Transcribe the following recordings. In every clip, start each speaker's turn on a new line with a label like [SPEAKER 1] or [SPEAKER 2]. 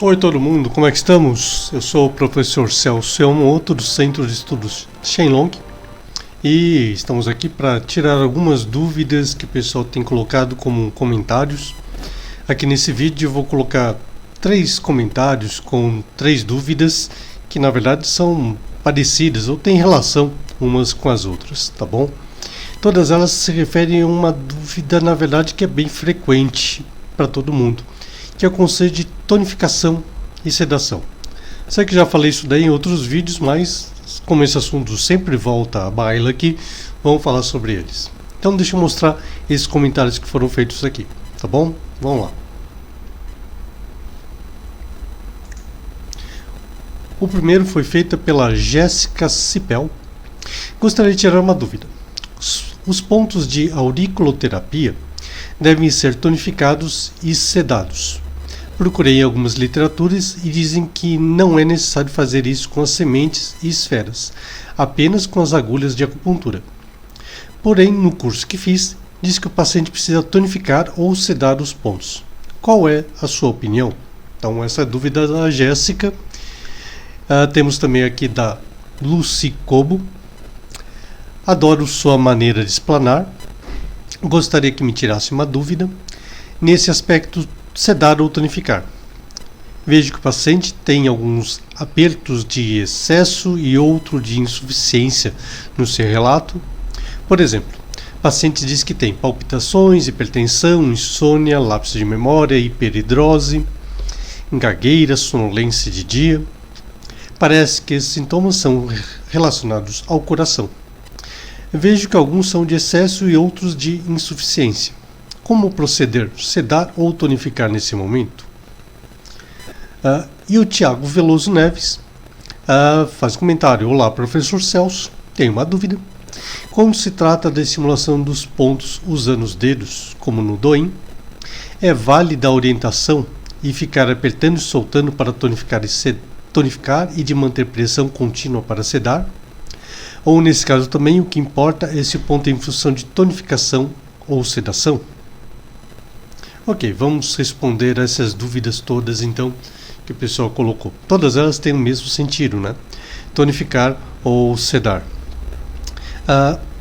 [SPEAKER 1] Oi todo mundo, como é que estamos? Eu sou o professor Celso Yamamoto do Centro de Estudos Shenlong e estamos aqui para tirar algumas dúvidas que o pessoal tem colocado como comentários. Aqui nesse vídeo eu vou colocar 3 comentários com 3 dúvidas que na verdade são parecidas ou têm relação umas com as outras, tá bom? Todas elas se referem a uma dúvida na verdade que é bem frequente para todo mundo, que é o conceito de tonificação e sedação. Sei que já falei isso daí em outros vídeos, mas como esse assunto sempre volta à baila aqui, vamos falar sobre eles. Então deixa eu mostrar esses comentários que foram feitos aqui, tá bom? Vamos lá. O primeiro foi feito pela Jéssica Cipel. Gostaria de tirar uma dúvida. Os pontos de auriculoterapia devem ser tonificados e sedados. Procurei algumas literaturas e dizem que não é necessário fazer isso com as sementes e esferas, apenas com as agulhas de acupuntura. Porém, no curso que fiz, diz que o paciente precisa tonificar ou sedar os pontos. Qual é a sua opinião? Então, essa é a dúvida da Jéssica. Temos também aqui da Lucy Cobo. Adoro sua maneira de explanar. Gostaria que me tirasse uma dúvida. Nesse aspecto, sedar ou tonificar. Vejo que o paciente tem alguns apertos de excesso e outro de insuficiência no seu relato. Por exemplo, o paciente diz que tem palpitações, hipertensão, insônia, lapso de memória, hiperidrose, gagueira, sonolência de dia. Parece que esses sintomas são relacionados ao coração. Vejo que alguns são de excesso e outros de insuficiência. Como proceder? Sedar ou tonificar nesse momento? E o Tiago Veloso Neves faz comentário. Olá, professor Celso. Tenho uma dúvida. Quando se trata da estimulação dos pontos usando os dedos, como no Douyin, é válida a orientação e ficar apertando e soltando para tonificar e de manter pressão contínua para sedar? Ou nesse caso também o que importa é se o ponto é em função de tonificação ou sedação? Ok, vamos responder essas dúvidas todas então que o pessoal colocou. Todas elas têm o mesmo sentido, né? Tonificar ou sedar.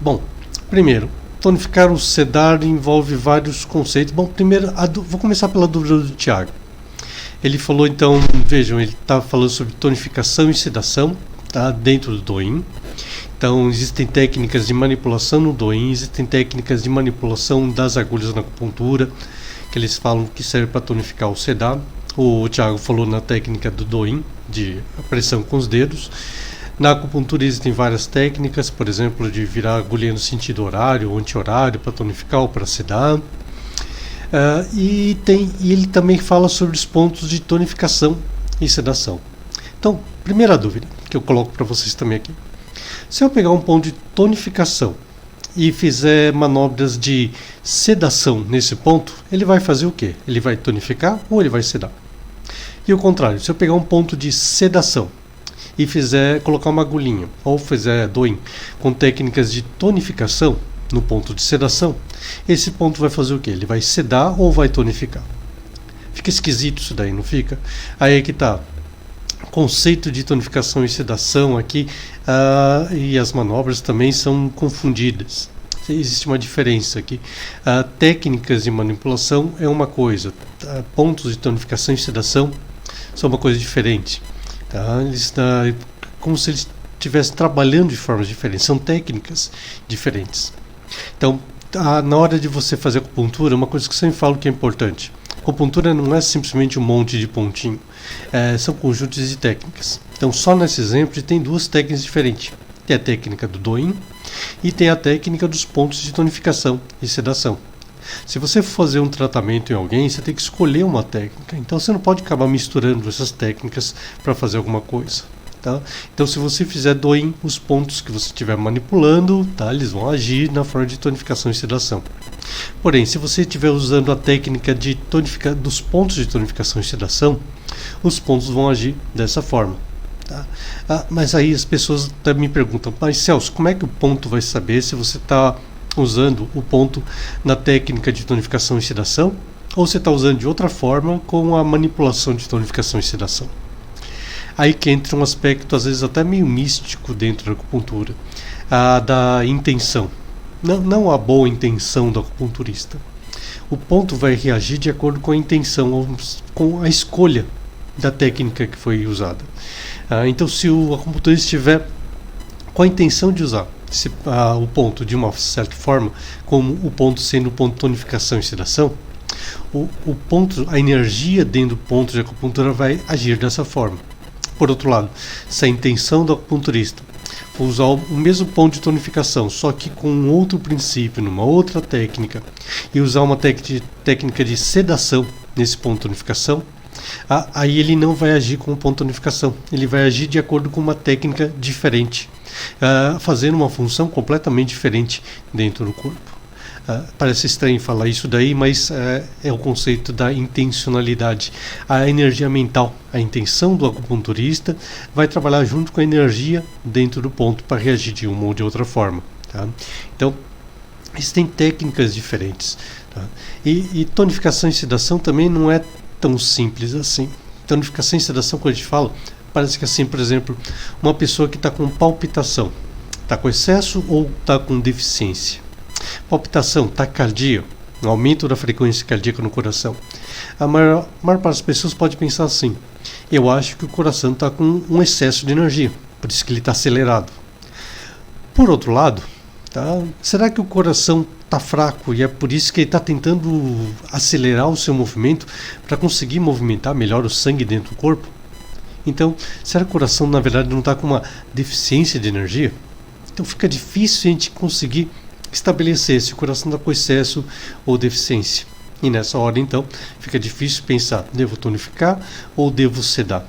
[SPEAKER 1] Bom, primeiro, tonificar ou sedar envolve vários conceitos. Bom, primeiro, vou começar pela dúvida do Tiago. Ele falou então, vejam, ele está falando sobre tonificação e sedação, tá? Dentro do Douyin. Então, existem técnicas de manipulação no Douyin, existem técnicas de manipulação das agulhas na acupuntura, que eles falam que serve para tonificar ou sedar. O Thiago falou na técnica do Douyin, de pressão com os dedos. Na acupuntura existem várias técnicas, por exemplo, de virar a agulha no sentido horário ou anti-horário para tonificar ou para sedar. E ele também fala sobre os pontos de tonificação e sedação. Então, primeira dúvida que eu coloco para vocês também aqui. Se eu pegar um ponto de tonificação e fizer manobras de sedação nesse ponto, ele vai fazer o quê? Ele vai tonificar ou ele vai sedar? E o contrário, se eu pegar um ponto de sedação e colocar uma agulhinha ou fizer Douyin com técnicas de tonificação no ponto de sedação, esse ponto vai fazer o quê? Ele vai sedar ou vai tonificar? Fica esquisito isso daí, não fica? Aí é que tá. Conceito de tonificação e sedação aqui e as manobras também são confundidas. Existe uma diferença aqui. Técnicas de manipulação é uma coisa, pontos de tonificação e sedação são uma coisa diferente. Como se eles estivessem trabalhando de formas diferentes, são técnicas diferentes. Então, na hora de você fazer acupuntura, uma coisa que eu sempre falo que é importante: acupuntura não é simplesmente um monte de pontinho, são conjuntos de técnicas. Então, só nesse exemplo tem 2 técnicas diferentes. Tem a técnica do Douyin e tem a técnica dos pontos de tonificação e sedação. Se você for fazer um tratamento em alguém, você tem que escolher uma técnica. Então, você não pode acabar misturando essas técnicas para fazer alguma coisa. Tá? Então, se você fizer Douyin, os pontos que você estiver manipulando, tá, eles vão agir na forma de tonificação e sedação. Porém, se você estiver usando a técnica de dos pontos de tonificação e sedação, os pontos vão agir dessa forma. Tá? Mas aí as pessoas até me perguntam: mas Celso, como é que o ponto vai saber se você está usando o ponto na técnica de tonificação e sedação ou você está usando de outra forma com a manipulação de tonificação e sedação. Aí que entra um aspecto às vezes até meio místico dentro da acupuntura, a da intenção. Não a boa intenção do acupunturista. O ponto vai reagir de acordo com a intenção, com a escolha da técnica que foi usada. Então, se o acupunturista estiver com a intenção de usar o ponto de uma certa forma, como o ponto sendo o ponto de tonificação e sedação, o ponto, a energia dentro do ponto de acupuntura vai agir dessa forma. Por outro lado, se a intenção do acupunturista for usar o mesmo ponto de tonificação, só que com um outro princípio, numa outra técnica, e usar uma técnica de sedação nesse ponto de tonificação, aí ele não vai agir com o ponto de tonificação, ele vai agir de acordo com uma técnica diferente, fazendo uma função completamente diferente dentro do corpo. Parece estranho falar isso daí, mas é o conceito da intencionalidade. A energia mental, a intenção do acupunturista vai trabalhar junto com a energia dentro do ponto para reagir de uma ou de outra forma. Tá? Então, existem técnicas diferentes. Tá? E tonificação e sedação também não é tão simples assim. Tonificação e sedação, quando a gente fala, parece que assim, por exemplo, uma pessoa que está com palpitação, está com excesso ou está com deficiência. Palpitação, taquicardia, um aumento da frequência cardíaca no coração. A maior parte das pessoas pode pensar assim: eu acho que o coração está com um excesso de energia, por isso que ele está acelerado. Por outro lado, será que o coração está fraco e é por isso que ele está tentando acelerar o seu movimento para conseguir movimentar melhor o sangue dentro do corpo? Então, será que o coração na verdade não está com uma deficiência de energia? Então fica difícil a gente conseguir estabelecer se o coração está com excesso ou deficiência. E nessa hora, então, fica difícil pensar: devo tonificar ou devo sedar?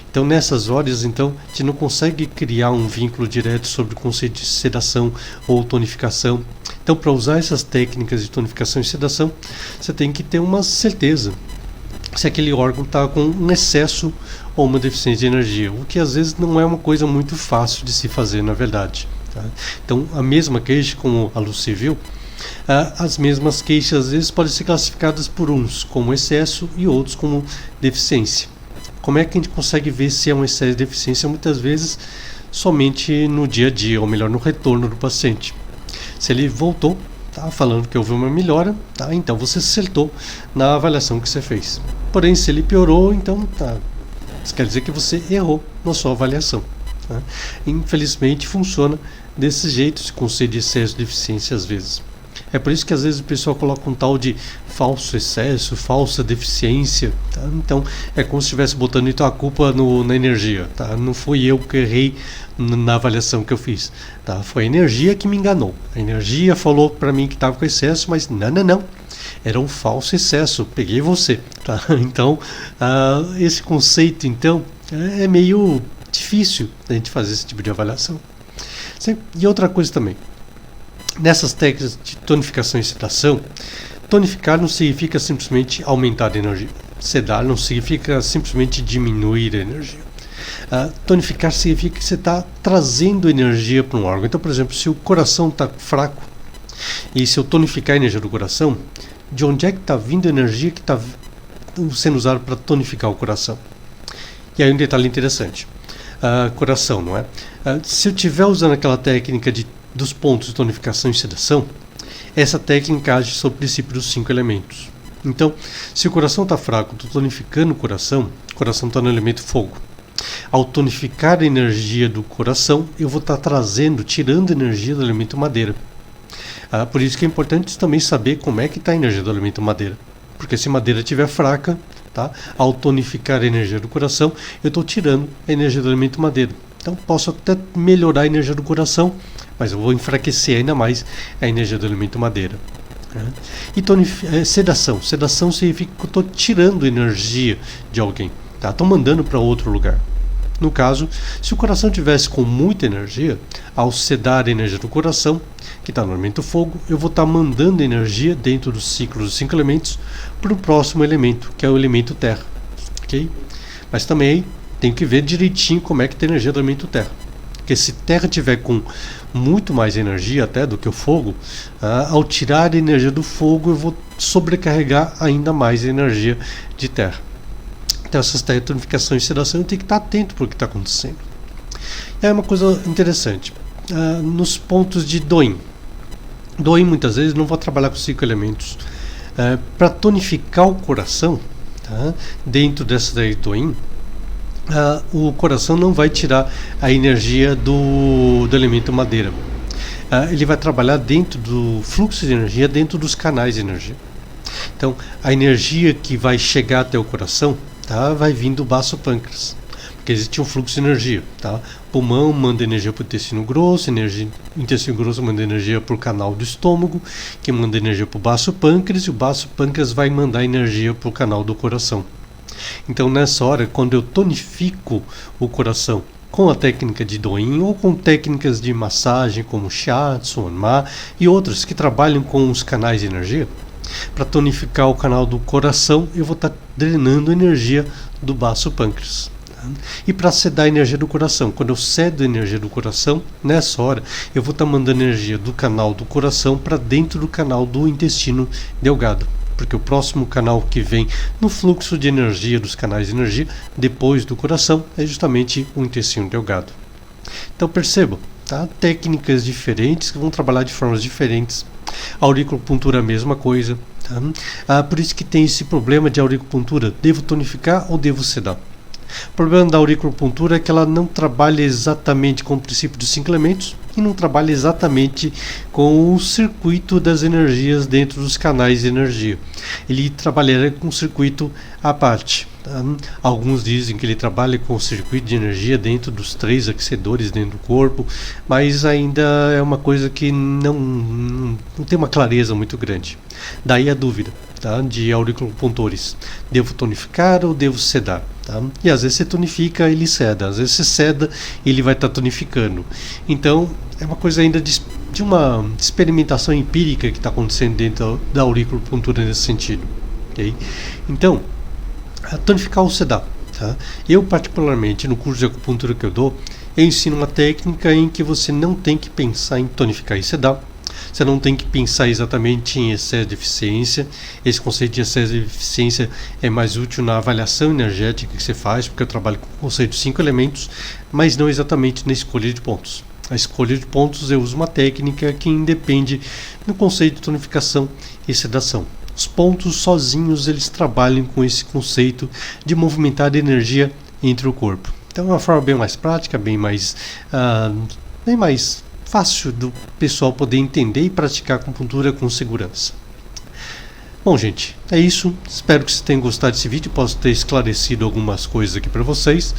[SPEAKER 1] Então, nessas horas, então, a gente não consegue criar um vínculo direto sobre o conceito de sedação ou tonificação. Então, para usar essas técnicas de tonificação e sedação, você tem que ter uma certeza se aquele órgão está com um excesso ou uma deficiência de energia, o que às vezes não é uma coisa muito fácil de se fazer, na verdade. Então, a mesma queixa, como a Lucy viu, as mesmas queixas às vezes podem ser classificadas por uns como excesso e outros como deficiência. Como é que a gente consegue ver se é um excesso de deficiência? Muitas vezes somente no dia a dia, ou melhor, no retorno do paciente. Se ele voltou, falando que houve uma melhora, então você acertou na avaliação que você fez. Porém, se ele piorou, então isso quer dizer que você errou na sua avaliação. Infelizmente funciona desse jeito, esse conceito de excesso de deficiência às vezes. É por isso que às vezes o pessoal coloca um tal de falso excesso, falsa deficiência. Então é como se estivesse botando então a culpa na energia. Não fui eu que errei na avaliação que eu fiz. Foi a energia que me enganou. A energia falou para mim que estava com excesso, mas não. Era um falso excesso, peguei você. Então esse conceito então é meio difícil a gente fazer esse tipo de avaliação. E outra coisa também, nessas técnicas de tonificação e sedação, tonificar não significa simplesmente aumentar a energia. Sedar não significa simplesmente diminuir a energia. Tonificar significa que você está trazendo energia para um órgão. Então, por exemplo, se o coração está fraco e se eu tonificar a energia do coração, de onde é que está vindo a energia que está sendo usada para tonificar o coração? E aí um detalhe interessante. Coração, não é? Se eu estiver usando aquela técnica dos pontos de tonificação e sedação, essa técnica age sob o princípio dos 5 elementos. Então, se o coração está fraco, estou tonificando o coração está no elemento fogo. Ao tonificar a energia do coração, eu vou estar tirando energia do elemento madeira. Por isso que é importante também saber como é que está a energia do elemento madeira. Porque se a madeira estiver fraca, ao tonificar a energia do coração, eu estou tirando a energia do elemento madeira. Então posso até melhorar a energia do coração, mas eu vou enfraquecer ainda mais a energia do elemento madeira. E sedação. Sedação significa que eu estou tirando energia de alguém. Estou mandando para outro lugar. No caso, se o coração tivesse com muita energia, ao sedar a energia do coração, que está no elemento fogo, eu vou estar mandando energia dentro do ciclo dos 5 elementos para o próximo elemento, que é o elemento terra. Okay? Mas também tem que ver direitinho como é que tem a energia do elemento terra. Porque se terra tiver com muito mais energia até do que o fogo, ao tirar a energia do fogo eu vou sobrecarregar ainda mais a energia de terra. Então essas tectonificações e sedação eu tenho que estar atento para o que está acontecendo. É uma coisa interessante. Nos pontos de Doin. Doin muitas vezes não vou trabalhar com 5 elementos. Para tonificar o coração, tá? Dentro dessa daí Doin, o coração não vai tirar a energia do elemento madeira. Ele vai trabalhar dentro do fluxo de energia, dentro dos canais de energia. Então, a energia que vai chegar até o coração, tá, vai vir do baço pâncreas, porque existe um fluxo de energia. Tá? O pulmão manda energia para o intestino grosso, o intestino grosso manda energia para o canal do estômago, que manda energia para o baço pâncreas, e o baço pâncreas vai mandar energia para o canal do coração. Então nessa hora, quando eu tonifico o coração com a técnica de Doin ou com técnicas de massagem como Shiatsu, Onma e outras que trabalham com os canais de energia, para tonificar o canal do coração eu vou estar drenando energia do baço pâncreas. E para sedar a energia do coração, quando eu cedo a energia do coração, nessa hora eu vou estar mandando energia do canal do coração para dentro do canal do intestino delgado. Porque o próximo canal que vem no fluxo de energia dos canais de energia, depois do coração, é justamente o intestino delgado. Então percebam, tá? Técnicas diferentes que vão trabalhar de formas diferentes. A auriculopuntura é a mesma coisa. Tá? Por isso que tem esse problema de auriculopuntura. Devo tonificar ou devo sedar? O problema da auriculopuntura é que ela não trabalha exatamente com o princípio dos 5 elementos e não trabalha exatamente com o circuito das energias dentro dos canais de energia. Ele trabalhará com um circuito à parte. Tá? Alguns dizem que ele trabalha com o circuito de energia dentro dos 3 aquecedores dentro do corpo, mas ainda é uma coisa que não tem uma clareza muito grande. Daí a dúvida, tá? De auriculopuntores. Devo tonificar ou devo sedar? Tá? E às vezes você tonifica, ele ceda. Às vezes você ceda, ele vai estar tonificando. Então é uma coisa ainda de uma experimentação empírica que está acontecendo dentro da auriculopuntura nesse sentido. Okay? Então, tonificar ou sedar. Tá? Eu particularmente no curso de acupuntura que eu dou, eu ensino uma técnica em que você não tem que pensar em tonificar e sedar. Você não tem que pensar exatamente em excesso de eficiência. Esse conceito de excesso de eficiência é mais útil na avaliação energética que você faz, porque eu trabalho com o conceito de 5 elementos, mas não exatamente na escolha de pontos. A escolha de pontos eu uso uma técnica que independe do conceito de tonificação e sedação. Os pontos sozinhos eles trabalham com esse conceito de movimentar energia entre o corpo. Então é uma forma bem mais prática, bem mais fácil do pessoal poder entender e praticar acupuntura com segurança. Bom, gente, é isso. Espero que vocês tenham gostado desse vídeo. Posso ter esclarecido algumas coisas aqui para vocês.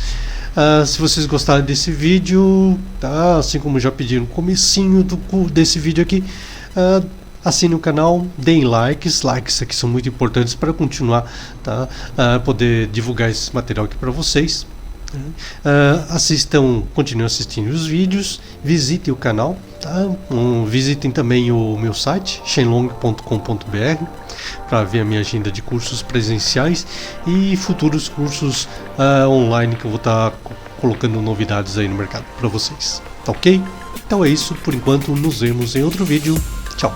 [SPEAKER 1] Se vocês gostaram desse vídeo, tá? Assim como já pedi no comecinho desse vídeo aqui, assine o canal, deem likes aqui são muito importantes para continuar, tá? Poder divulgar esse material aqui para vocês. Continuem assistindo os vídeos, visitem o canal, tá? Visitem também o meu site shenlong.com.br para ver a minha agenda de cursos presenciais e futuros cursos online que eu vou estar colocando novidades aí no mercado para vocês, tá ok? Então é isso, por enquanto nos vemos em outro vídeo, tchau!